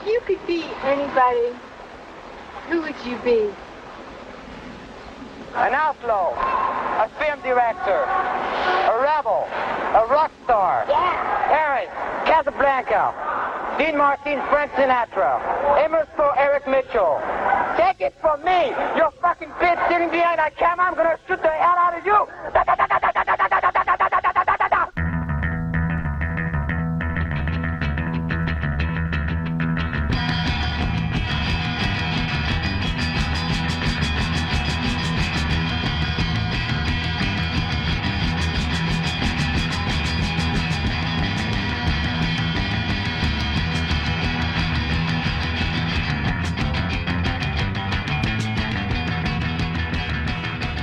If you could be anybody, who would you be? An outlaw, a film director, a rebel, a rock star. Paris, Casablanca, Dean Martin, Frank Sinatra, Emerson, Eric Mitchell. Take it from me, you fucking bitch sitting behind that camera. I'm gonna shoot the hell out of you.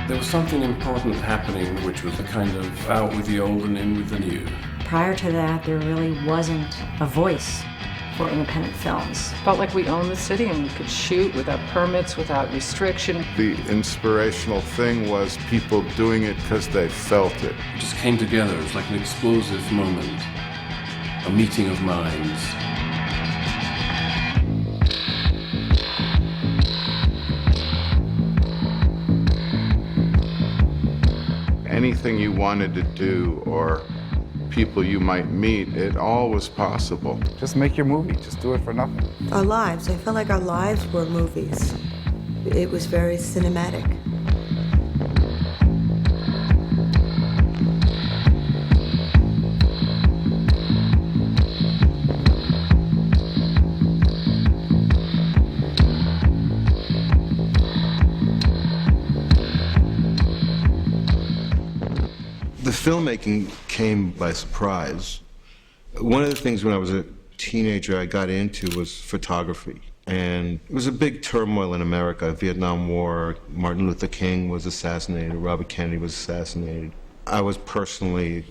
There was something important happening, which was a kind of out with the old and in with the new. Prior to that, there really wasn't a voice for independent films. Felt like we owned the city and we could shoot without permits, without restriction. The inspirational thing was people doing it because they felt it. It just came together. It was like an explosive moment, a meeting of minds. Anything you wanted to do or people you might meet, it all was possible. Just make your movie. Just do it for nothing. Our lives, I felt like our lives were movies. It was very cinematic. The filmmaking came by surprise. One of the things when I was a teenager I got into was photography. And it was a big turmoil in America. Vietnam War, Martin Luther King was assassinated, Robert Kennedy was assassinated. I was personally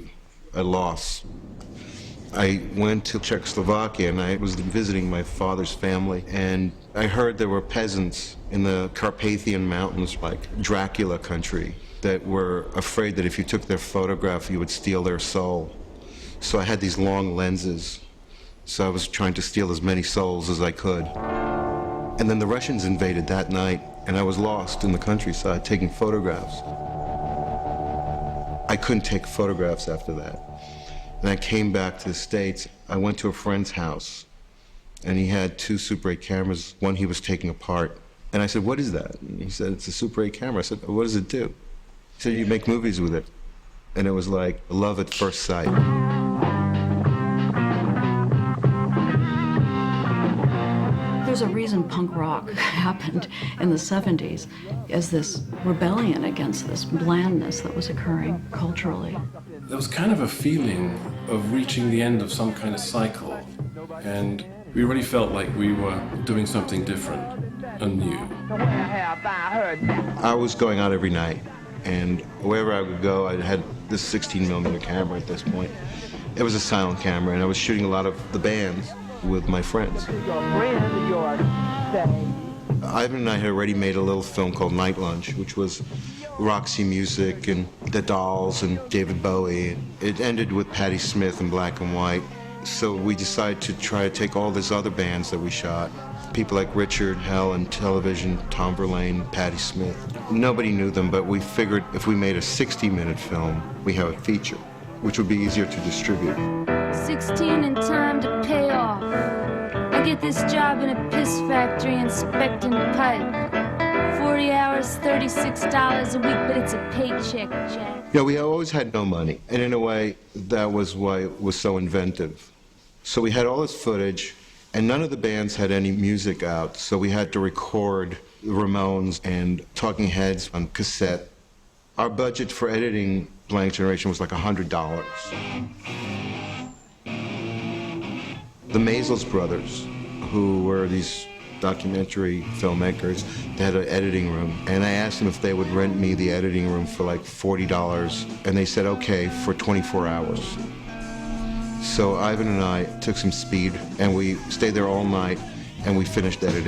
at loss. I went to Czechoslovakia and I was visiting my father's family, and I heard there were peasants in the Carpathian Mountains, like Dracula country, that were afraid that if you took their photograph, you would steal their soul. So I had these long lenses, so I was trying to steal as many souls as I could. And then the Russians invaded that night, and I was lost in the countryside taking photographs. I couldn't take photographs after that. And I came back to the States. I went to a friend's house, and he had 2 Super 8 cameras. One he was taking apart. And I said, "What is that?" And he said, "It's a Super 8 camera." I said, "What does it do?" He said, "You make movies with it." And it was like love at first sight. There's a reason punk rock happened in the 70s as this rebellion against this blandness that was occurring culturally. There was kind of a feeling of reaching the end of some kind of cycle, and we really felt like we were doing something different and new. I was going out every night, and wherever I would go, I had this 16mm camera at this point. It was a silent camera, and I was shooting a lot of the bands with my friends. Ivan and I had already made a little film called Night Lunch, which was Roxy Music and The Dolls and David Bowie. It ended with Patti Smith in black and white. So we decided to try to take all these other bands that we shot, people like Richard Hell and Television, Tom Verlaine, Patti Smith. Nobody knew them, but we figured if we made a 60-minute film, we have a feature, which would be easier to distribute. 16 in time to pay off. I get this job in a piss factory inspecting pipe. 40 hours, $36 a week, but it's a paycheck, Jack. Yeah, we always had no money, and in a way, that was why it was so inventive. So we had all this footage, and none of the bands had any music out, so we had to record the Ramones and Talking Heads on cassette. Our budget for editing Blank Generation was like $100. The Maysles brothers, who were these documentary filmmakers, they had an editing room, and I asked them if they would rent me the editing room for like $40, and they said okay for 24 hours. So Ivan and I took some speed, and we stayed there all night, and we finished editing.